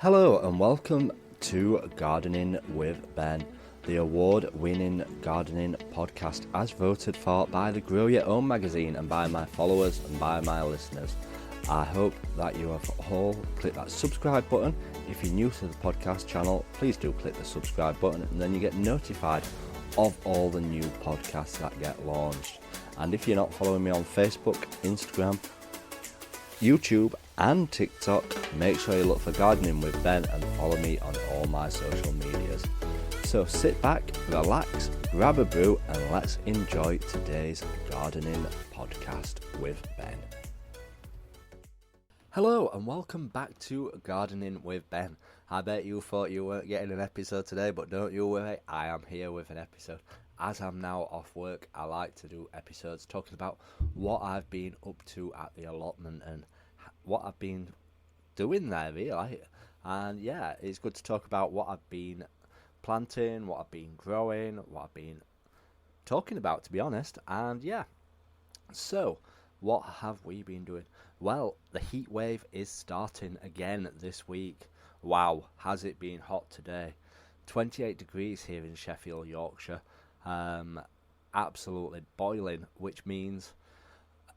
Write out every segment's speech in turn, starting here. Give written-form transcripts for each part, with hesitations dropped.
Hello and welcome to Gardening with Ben, the award-winning gardening podcast as voted for by the Grow Your Own magazine and by my followers and by my listeners. I hope that you have all clicked that subscribe button. If you're new to the podcast channel, please do click the subscribe button and then you get notified of all the new podcasts that get launched. And if you're not following me on Facebook, Instagram, YouTube and TikTok, make sure you look for Gardening with Ben and follow me on all my social medias. So sit back, relax, grab a brew and let's enjoy today's gardening podcast with Ben. Hello and welcome back to Gardening with Ben. I bet you thought you weren't getting an episode today, but don't you worry, I am here with an episode. As I'm now off work, I like to do episodes talking about what I've been up to at the allotment and what I've been doing there, really. And yeah, it's good to talk about what I've been planting, what I've been growing, what I've been talking about, to be honest. And yeah, so what have we been doing? Well, the heat wave is starting again this week. Wow, has it been hot today? 28 degrees here in Sheffield, Yorkshire. Absolutely boiling, which means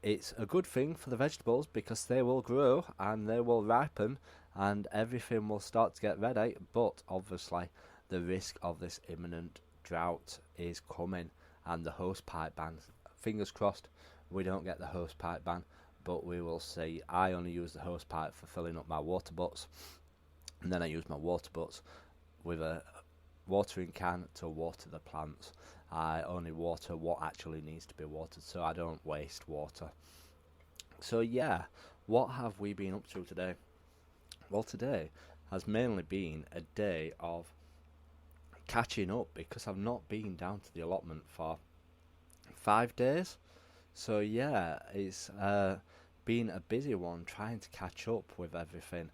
it's a good thing for the vegetables because they will grow and they will ripen and everything will start to get ready. But obviously the risk of this imminent drought is coming and the hosepipe ban. Fingers crossed we don't get the hosepipe ban, but we will see. I only use the hosepipe for filling up my water butts, and then I use my water butts with a watering can to water the plants. I only water what actually needs to be watered, so I don't waste water. So yeah, what have we been up to today? Well, today has mainly been a day of catching up because I've not been down to the allotment for 5 days. So yeah, it's been a busy one trying to catch up with everything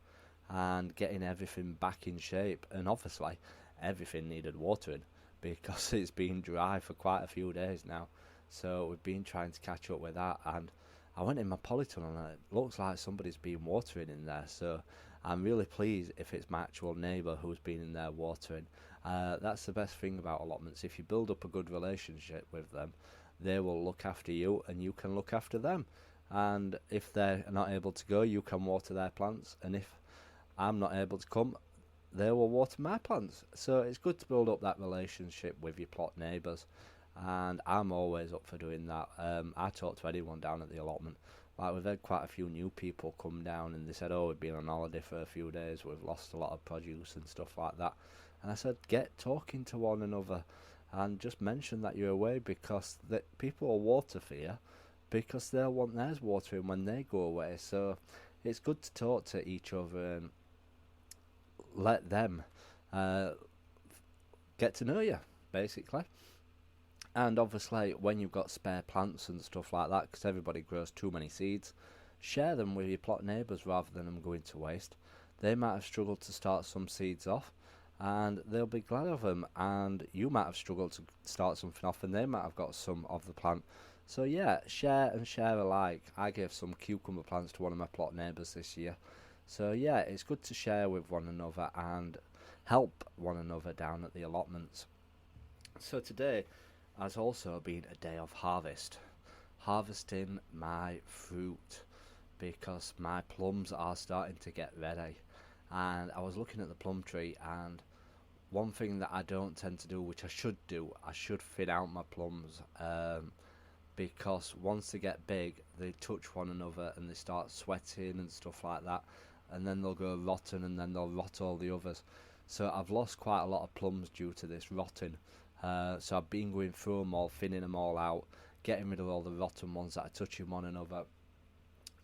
and getting everything back in shape. And obviously everything needed watering because it's been dry for quite a few days now. So we've been trying to catch up with that, and I went in my polytunnel and it looks like somebody's been watering in there. So I'm really pleased if it's my actual neighbour who's been in there watering. That's the best thing about allotments. If you build up a good relationship with them, they will look after you and you can look after them. And if they're not able to go, you can water their plants, and if I'm not able to come, they will water my plants. So it's good to build up that relationship with your plot neighbours, and I'm always up for doing that. I talk to anyone down at the allotment. Like, we've had quite a few new people come down and they said, oh, we've been on holiday for a few days, we've lost a lot of produce and stuff like that. And I said, get talking to one another and just mention that you're away, because people will water for you because they'll want theirs watering when they go away. So it's good to talk to each other and let them get to know you, basically. And obviously when you've got spare plants and stuff like that, because everybody grows too many seeds, share them with your plot neighbours rather than them going to waste. They might have struggled to start some seeds off and they'll be glad of them, and you might have struggled to start something off and they might have got some of the plant. So yeah, share and share alike. I gave some cucumber plants to one of my plot neighbours this year. So yeah, it's good to share with one another and help one another down at the allotments. So today has also been a day of harvesting my fruit, because my plums are starting to get ready. And I was looking at the plum tree, and one thing that I don't tend to do, which I should do, I should thin out my plums, because once they get big they touch one another and they start sweating and stuff like that, and then they'll go rotten and then they'll rot all the others. So I've lost quite a lot of plums due to this rotting. So I've been going through them all, thinning them all out, getting rid of all the rotten ones that are touching one another,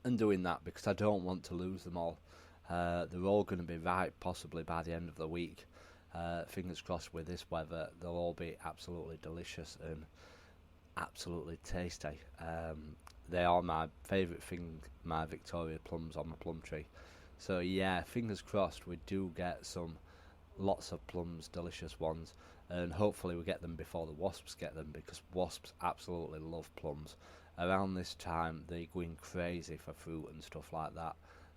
and doing that because I don't want to lose them all. They're all going to be ripe possibly by the end of the week. Fingers crossed with this weather, they'll all be absolutely delicious and absolutely tasty. They are my favourite thing, my Victoria plums on my plum tree. So yeah, fingers crossed we do get lots of plums, delicious ones, and hopefully we get them before the wasps get them, because wasps absolutely love plums. Around this time they're going crazy for fruit and stuff like that.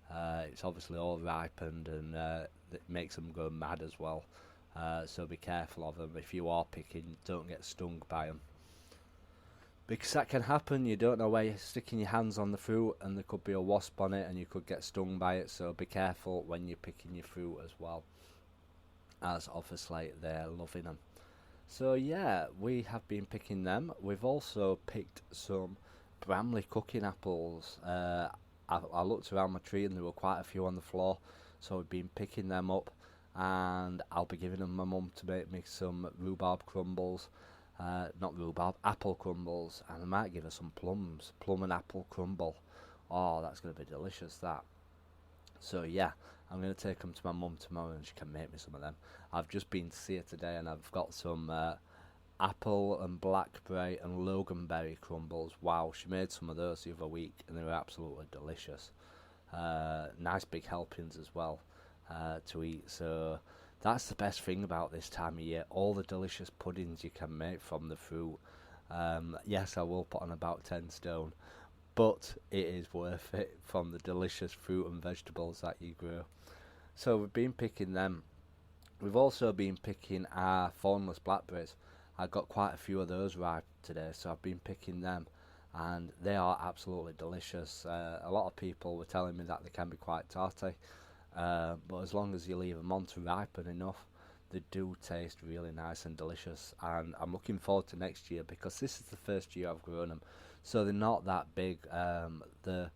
It's obviously all ripened, and it makes them go mad as well. So be careful of them. If you are picking, don't get stung by them, because that can happen. You don't know where you're sticking your hands on the fruit, and there could be a wasp on it and you could get stung by it. So be careful when you're picking your fruit as well, as obviously they're loving them. So yeah, we have been picking them. We've also picked some Bramley cooking apples. I looked around my tree and there were quite a few on the floor, so we've been picking them up, and I'll be giving them my mum to make me some rhubarb crumbles. Not rhubarb, apple crumbles, and I might give her some plums, plum and apple crumble. Oh, that's going to be delicious, that. So yeah, I'm going to take them to my mum tomorrow and she can make me some of them. I've just been to see her today and I've got some apple and blackberry and loganberry crumbles. Wow, she made some of those the other week and they were absolutely delicious. Nice big helpings as well to eat. So that's the best thing about this time of year, all the delicious puddings you can make from the fruit. Yes, I will put on about 10 stone, but it is worth it from the delicious fruit and vegetables that you grow. So we've been picking them. We've also been picking our thornless blackberries. I got quite a few of those ripe today, so I've been picking them, and they are absolutely delicious. A lot of people were telling me that they can be quite tarty, but as long as you leave them on to ripen enough, they do taste really nice and delicious. And I'm looking forward to next year, because this is the first year I've grown them, so they're not that big. The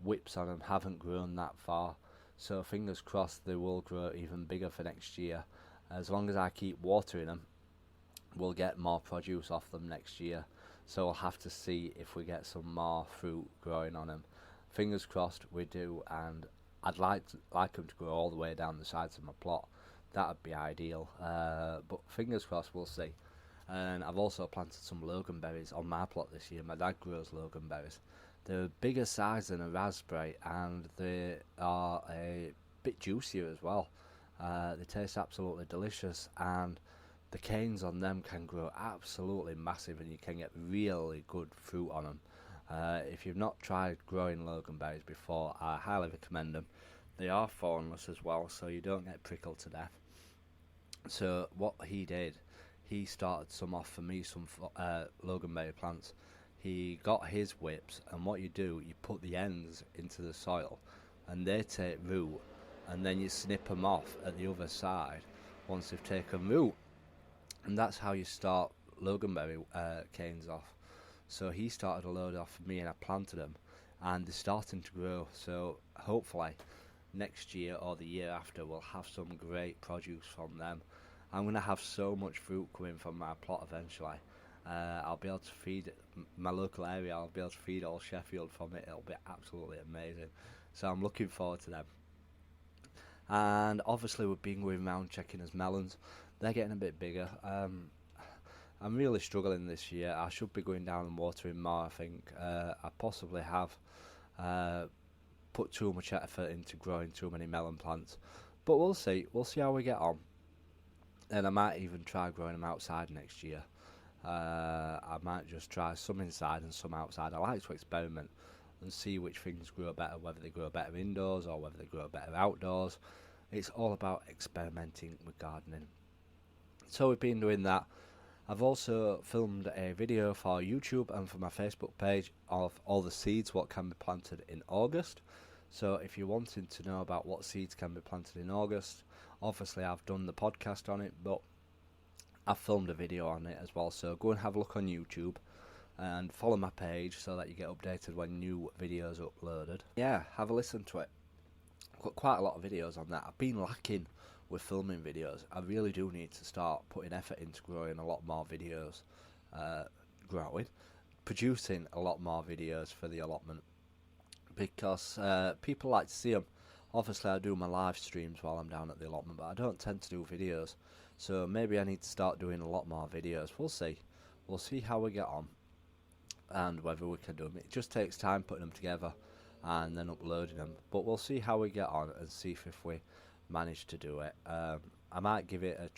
whips on them haven't grown that far, so fingers crossed they will grow even bigger for next year. As long as I keep watering them, we'll get more produce off them next year. So we'll have to see if we get some more fruit growing on them. Fingers crossed we do, and I'd like them to grow all the way down the sides of my plot. That would be ideal, but fingers crossed, we'll see. And I've also planted some loganberries on my plot this year. My dad grows loganberries. They're bigger size than a raspberry, and they are a bit juicier as well. They taste absolutely delicious, and the canes on them can grow absolutely massive, and you can get really good fruit on them. If you've not tried growing loganberries before, I highly recommend them. They are thornless as well, so you don't get prickled to death. So what he did, he started some off for me, some loganberry plants. He got his whips, and what you do, you put the ends into the soil, and they take root, and then you snip them off at the other side once they've taken root, and that's how you start loganberry canes off. So he started a load off for me, and I planted them, and they're starting to grow. So hopefully next year or the year after we'll have some great produce from them. I'm going to have so much fruit coming from my plot eventually. I'll be able to feed my local area. I'll be able to feed all Sheffield from it. It'll be absolutely amazing. So I'm looking forward to them. And obviously we've been going around checking his melons. They're getting a bit bigger. I'm really struggling this year. I should be going down and watering more, I think. I possibly have put too much effort into growing too many melon plants. But we'll see. We'll see how we get on. And I might even try growing them outside next year. I might just try some inside and some outside. I like to experiment and see which things grow better, whether they grow better indoors or whether they grow better outdoors. It's all about experimenting with gardening. So we've been doing that. I've also filmed a video for YouTube and for my Facebook page of all the seeds what can be planted in August. So if you're wanting to know about what seeds can be planted in August, obviously I've done the podcast on it, but I've filmed a video on it as well. So go and have a look on YouTube and follow my page so that you get updated when new videos are uploaded. Yeah, have a listen to it. I've got quite a lot of videos on that. I've been lacking with filming videos. I really do need to start putting effort into growing a lot more videos, producing a lot more videos for the allotment, because people like to see them. Obviously I do my live streams while I'm down at the allotment, but I don't tend to do videos, so maybe I need to start doing a lot more videos. We'll see how we get on and whether we can do them. It just takes time putting them together and then uploading them, but we'll see how we get on and see if we manage to do it. I might give it a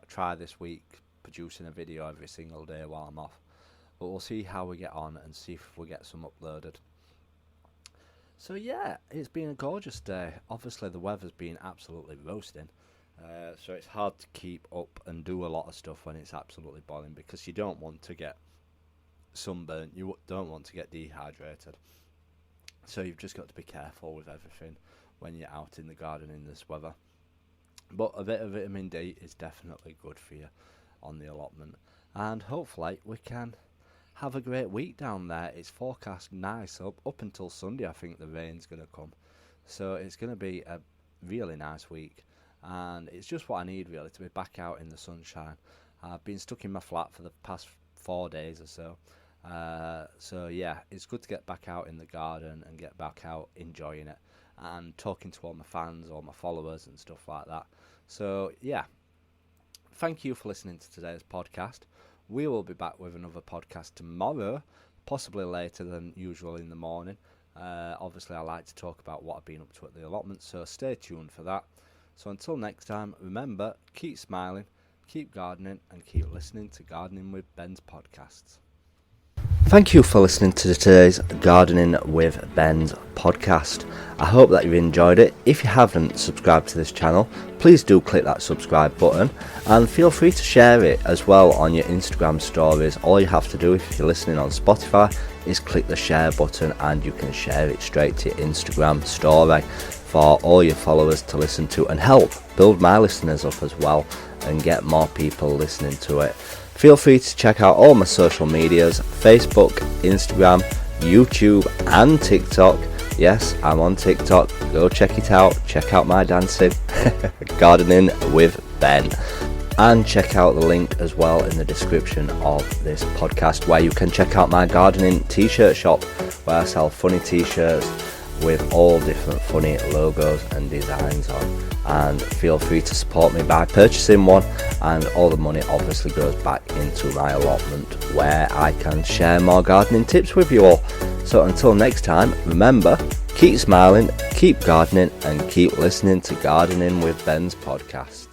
try this week, producing a video every single day while I'm off, but we'll see how we get on and see if we get some uploaded. So yeah, it's been a gorgeous day. Obviously the weather's been absolutely roasting, so it's hard to keep up and do a lot of stuff when it's absolutely boiling, because you don't want to get sunburnt, you don't want to get dehydrated. So you've just got to be careful with everything when you're out in the garden in this weather. But a bit of vitamin D is definitely good for you on the allotment. And hopefully we can have a great week down there. It's forecast nice up until Sunday. I think the rain's going to come. So it's going to be a really nice week. And it's just what I need, really, to be back out in the sunshine. I've been stuck in my flat for the past 4 days or so. So yeah, it's good to get back out in the garden and get back out enjoying it and talking to all my fans, all my followers and stuff like that. So yeah, thank you for listening to today's podcast. We will be back with another podcast tomorrow, possibly later than usual in the morning. Obviously I like to talk about what I've been up to at the allotment, so stay tuned for that. So until next time, remember, keep smiling, keep gardening, and keep listening to Gardening with Ben's podcasts. Thank you for listening to today's Gardening with Ben's podcast. I hope that you've enjoyed it. If you haven't subscribed to this channel, please do click that subscribe button and feel free to share it as well on your Instagram stories. All you have to do if you're listening on Spotify is click the share button and you can share it straight to your Instagram story for all your followers to listen to and help build my listeners up as well and get more people listening to it. Feel free to check out all my social medias, Facebook, Instagram, YouTube and TikTok. Yes, I'm on TikTok. Go check it out. Check out my dancing. Gardening with Ben. And check out the link as well in the description of this podcast where you can check out my gardening t-shirt shop where I sell funny t-shirts with all different funny logos and designs on. And feel free to support me by purchasing one, and all the money obviously goes back into my allotment where I can share more gardening tips with you all. So until next time, remember, keep smiling, keep gardening and keep listening to Gardening with Ben's podcast.